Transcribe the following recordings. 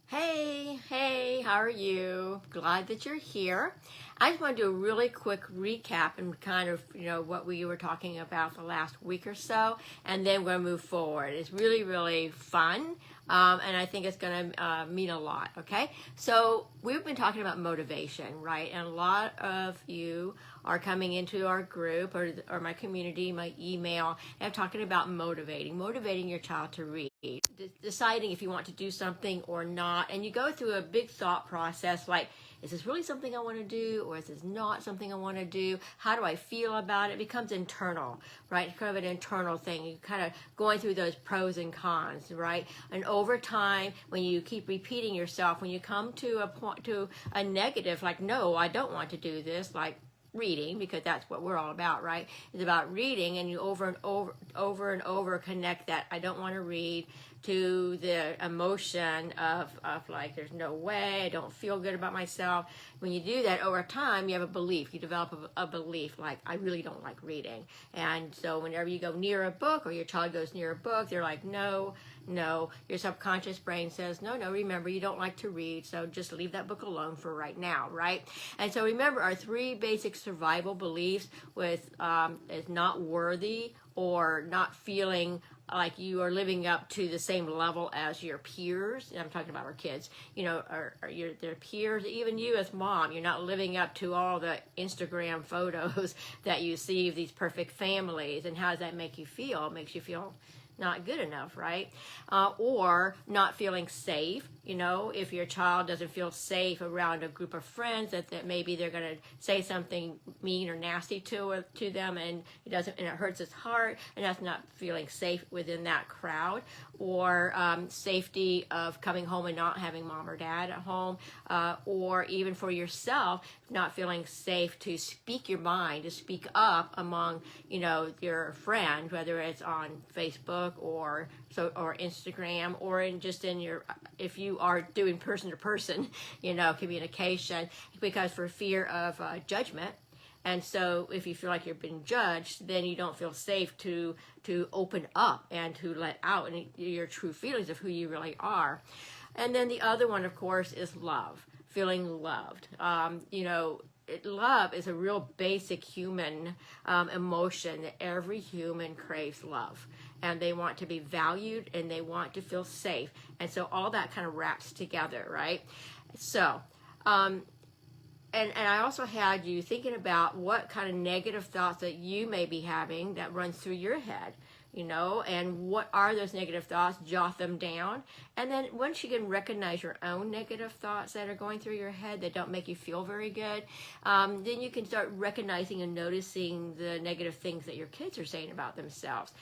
Hey, how are you? Glad that you're here. I just want to do a really quick recap and kind of, what we were talking about the last week or so, and then we're going to move forward. It's really, really fun, and I think it's going to mean a lot, okay? So we've been talking about motivation, right? And a lot of you are coming into our group or my community, my email, and I'm talking about motivating your child to read. Deciding if you want to do something or not, and you go through a big thought process like, is this really something I want to do, or is this not something I want to do? How do I feel about it? It becomes internal, right? It's kind of an internal thing. You're kind of going through those pros and cons, right? And over time, when you keep repeating yourself, when you come to a point, to a negative, like, no, I don't want to do this, like reading, because that's what we're all about, right? It's about reading, and you over and over connect that I don't want to read to the emotion of like, there's no way, I don't feel good about myself. When you do that over time, you have a belief. You develop a belief like, I really don't like reading. And so whenever you go near a book, or your child goes near a book, they're like, no. Your subconscious brain says, no, remember, you don't like to read, so just leave that book alone for right now, right? And so remember, our three basic survival beliefs with is not worthy, or not feeling like you are living up to the same level as your peers. And I'm talking about our kids, or their peers. Even you as mom, you're not living up to all the Instagram photos that you see of these perfect families. And how does that make you feel? It makes you feel not good enough, right? Or not feeling safe. If your child doesn't feel safe around a group of friends, that maybe they're going to say something mean or nasty to them, and it hurts his heart, and that's not feeling safe within that crowd. Or safety of coming home and not having mom or dad at home, or even for yourself, not feeling safe to speak your mind, to speak up among your friends, whether it's on Facebook or Instagram, or if you are doing person-to-person communication, because for fear of judgment. And so if you feel like you're being judged, then you don't feel safe to open up and to let out your true feelings of who you really are. And then the other one, of course, is love, feeling loved. Love is a real basic human emotion that every human craves love. And they want to be valued, and they want to feel safe. And so all that kind of wraps together, right? So, and I also had you thinking about what kind of negative thoughts that you may be having that runs through your head, and what are those negative thoughts? Jot them down. And then once you can recognize your own negative thoughts that are going through your head that don't make you feel very good, then you can start recognizing and noticing the negative things that your kids are saying about themselves.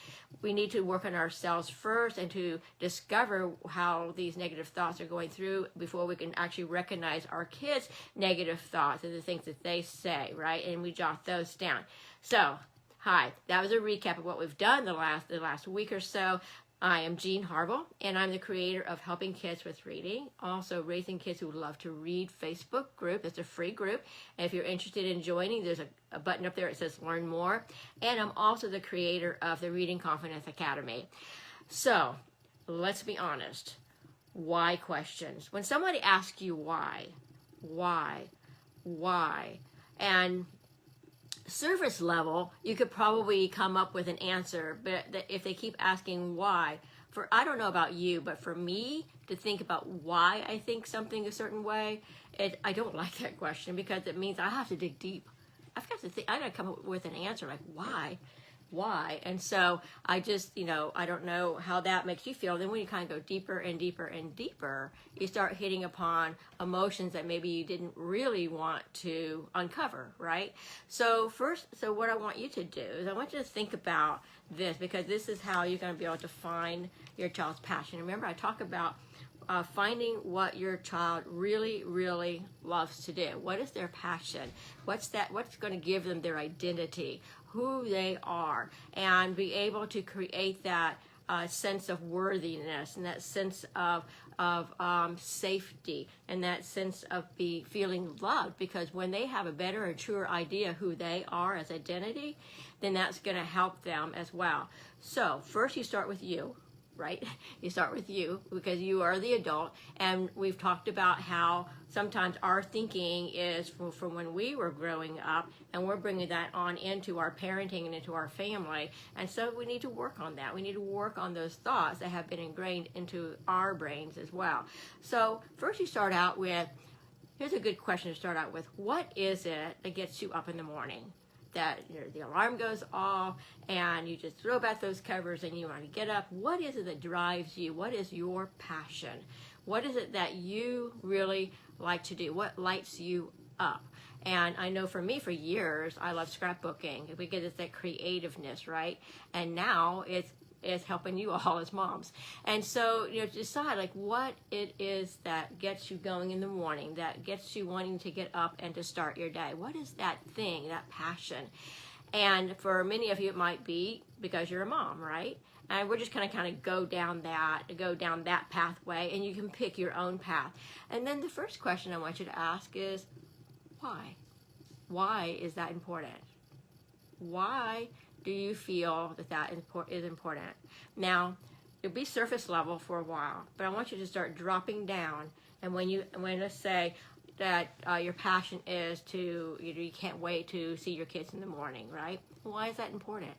We need to work on ourselves first, and to discover how these negative thoughts are going through before we can actually recognize our kids' negative thoughts and the things that they say, right? And we jot those down. So, hi, that was a recap of what we've done the last week or so. I am Jean Harville, and I'm the creator of Helping Kids with Reading, also Raising Kids Who Love to Read Facebook group. It's a free group. And if you're interested in joining, there's a button up there that says Learn More. And I'm also the creator of the Reading Confidence Academy. So, let's be honest. Why questions? When somebody asks you why, and surface level, you could probably come up with an answer, but if they keep asking why, I don't know about you, but for me to think about why I think something a certain way, I don't like that question, because it means I have to dig deep. I've got to think, I got to come up with an answer like why. And so I just, I don't know how that makes you feel. Then when you kind of go deeper and deeper and deeper, you start hitting upon emotions that maybe you didn't really want to uncover, right? So what I want you to do is I want you to think about this, because this is how you're going to be able to find your child's passion. Remember, I talk about finding what your child really, really loves to do. What is their passion? What's going to give them their identity, who they are, and be able to create that sense of worthiness, and that sense of safety, and that sense of feeling loved. Because when they have a better and truer idea who they are as identity, then that's going to help them as well. So first you start with you. right? You start with you because you are the adult. And we've talked about how sometimes our thinking is from when we were growing up, and we're bringing that on into our parenting and into our family. And so we need to work on that. We need to work on those thoughts that have been ingrained into our brains as well. So first you start out with, here's a good question to start out with. What is it that gets you up in the morning? That the alarm goes off and you just throw back those covers and you want to get up. What is it that drives you? What is your passion? What is it that you really like to do? What lights you up? And I know for me, for years, I love scrapbooking because it's that creativeness, right? And now it's helping you all as moms. And so, decide like what it is that gets you going in the morning, that gets you wanting to get up and to start your day. What is that thing, that passion? And for many of you, it might be because you're a mom, right? And we're just kind of go down that pathway, and you can pick your own path. And then the first question I want you to ask is, why? Why is that important? Why do you feel that is important? Now, it'll be surface level for a while, but I want you to start dropping down. And when I say that your passion is to, you can't wait to see your kids in the morning, right? Why is that important?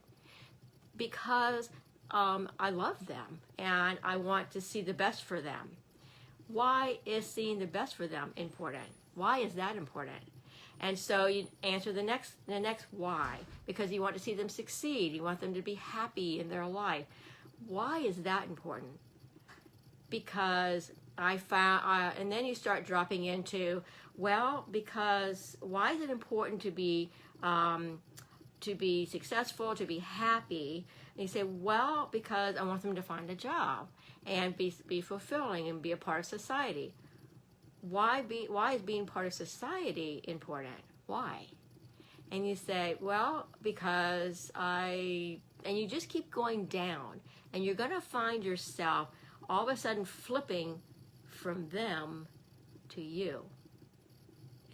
Because I love them and I want to see the best for them. Why is seeing the best for them important? Why is that important? And so you answer the next why, because you want to see them succeed. You want them to be happy in their life. Why is that important? Because I found, and then you start dropping into, well, because why is it important to be successful, to be happy? And you say, well, because I want them to find a job and be fulfilling and be a part of society. Why is being part of society important? Why? And you say, well, because and you just keep going down, and you're going to find yourself all of a sudden flipping from them to you.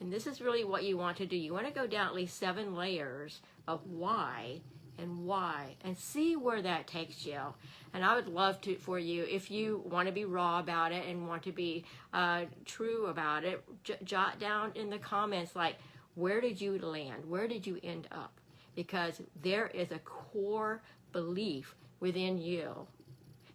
And this is really what you want to do. You want to go down at least 7 layers of why, and see where that takes you. And I would love for you, if you want to be raw about it and want to be true about it, jot down in the comments, like, where did you land? Where did you end up? Because there is a core belief within you.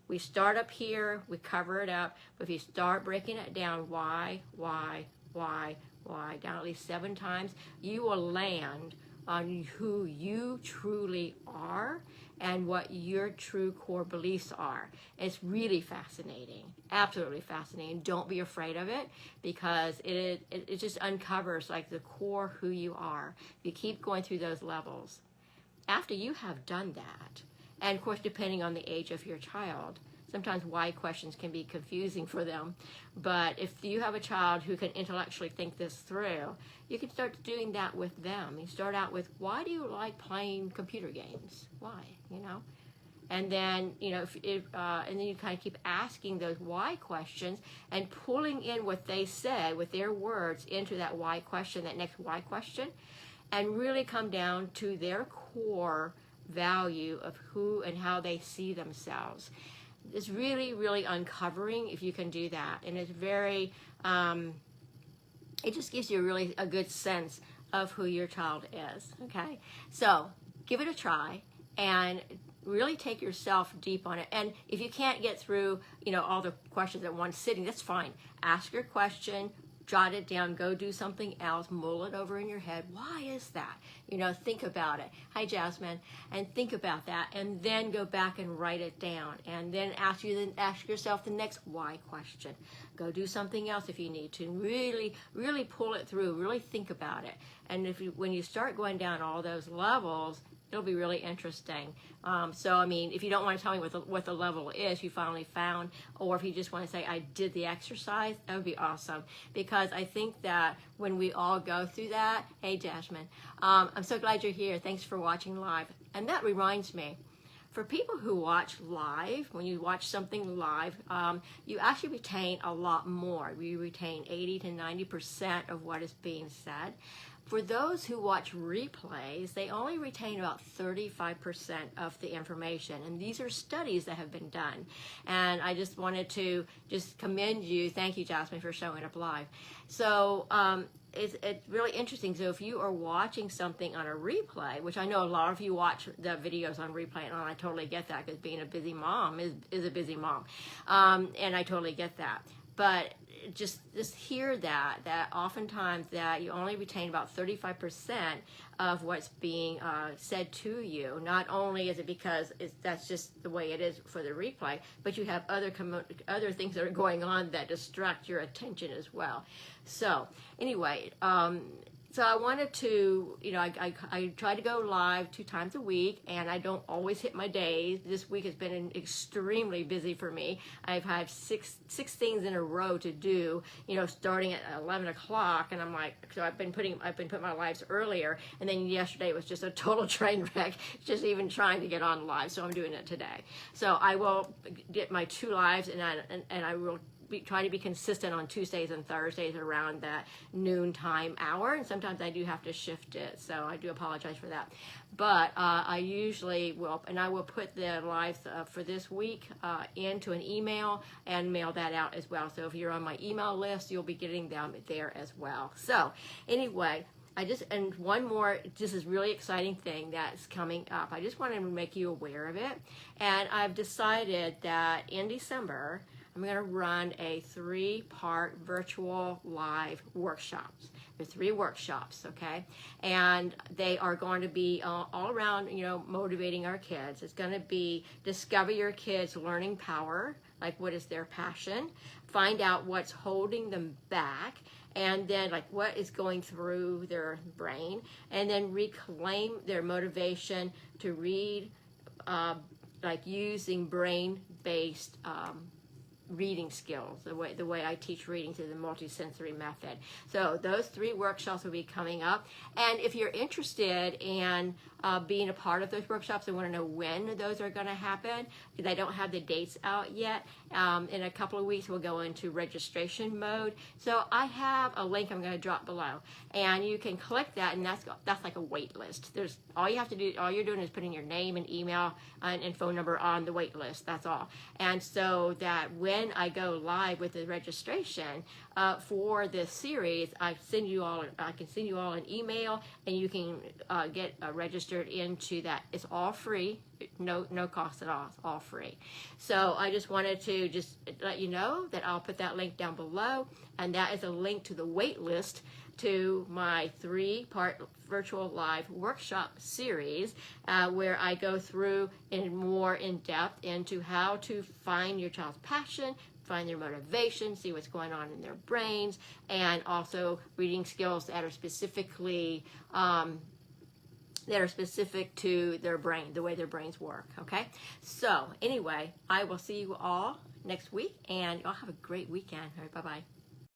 We start up here, we cover it up, but if you start breaking it down, why, down at least 7 times, you will land on who you truly are and what your true core beliefs are. It's really fascinating, absolutely fascinating. Don't be afraid of it, because it just uncovers like the core who you are. You keep going through those levels. After you have done that, and of course depending on the age of your child, sometimes why questions can be confusing for them. But if you have a child who can intellectually think this through, you can start doing that with them. You start out with, why do you like playing computer games? Why? And then, and then you kind of keep asking those why questions and pulling in what they said with their words into that why question, that next why question, and really come down to their core value of who and how they see themselves. It's really, really uncovering if you can do that. And it's very, it just gives you really a good sense of who your child is, okay? So give it a try and really take yourself deep on it. And if you can't get through, all the questions at one sitting, that's fine. Ask your question, jot it down, go do something else, mull it over in your head. Why is that? Think about it. Hi, Jasmine. And think about that, and then go back and write it down, and then ask yourself the next why question. Go do something else if you need to. Really, really pull it through. Really think about it. And when you start going down all those levels, it'll be really interesting. If you don't want to tell me what the level is you finally found, or if you just want to say, I did the exercise, that would be awesome. Because I think that when we all go through that, hey, Jasmine, I'm so glad you're here. Thanks for watching live. And that reminds me, for people who watch live, when you watch something live, you actually retain a lot more. You retain 80 to 90% of what is being said. For those who watch replays, they only retain about 35% of the information. And these are studies that have been done. And I just wanted to just commend you. Thank you, Jasmine, for showing up live. So it's really interesting. So if you are watching something on a replay, which I know a lot of you watch the videos on replay, and I totally get that, because being a busy mom is a busy mom. And I totally get that. But just hear that oftentimes that you only retain about 35% of what's being said to you. Not only is it because that's just the way it is for the replay, but you have other things that are going on that distract your attention as well. So anyway, so I wanted to, I try to go live 2 times a week, and I don't always hit my days. This week has been extremely busy for me. I've had six things in a row to do, starting at 11 o'clock, and I'm like, so I've been putting my lives earlier, and then yesterday was just a total train wreck, just even trying to get on live, so I'm doing it today. So I will get my 2 lives, and I will try to be consistent on Tuesdays and Thursdays around that noontime hour, and sometimes I do have to shift it, so I do apologize for that. But I usually will, and I will put the lives for this week into an email and mail that out as well. So if you're on my email list, you'll be getting them there as well. So anyway, and one more, just this really exciting thing that's coming up. I just wanted to make you aware of it, and I've decided that in December, I'm going to run a 3-part virtual live workshops. There's 3 workshops, okay? And they are going to be all around, motivating our kids. It's going to be discover your kids' learning power, like what is their passion, find out what's holding them back, and then like what is going through their brain, and then reclaim their motivation to read, like using brain-based reading skills, the way I teach reading through the multisensory method. So those 3 workshops will be coming up, and if you're interested in being a part of those workshops and want to know when those are going to happen, because I don't have the dates out yet, in a couple of weeks we'll go into registration mode. So I have a link I'm going to drop below, and you can click that, and that's like a wait list. There's all you have to do, all you're doing is putting your name and email and phone number on the wait list. That's all. And so that when I go live with the registration for this series, I can send you all an email, and you can get registered into that. It's all free, no cost at all. It's all free. So I just wanted to just let you know that I'll put that link down below, and that is a link to the wait list to my 3-part virtual live workshop series, where I go through more in depth into how to find your child's passion, find their motivation, see what's going on in their brains, and also reading skills that are specifically specific to their brain, the way their brains work. Okay, so anyway, I will see you all next week, and y'all have a great weekend. All right, bye-bye.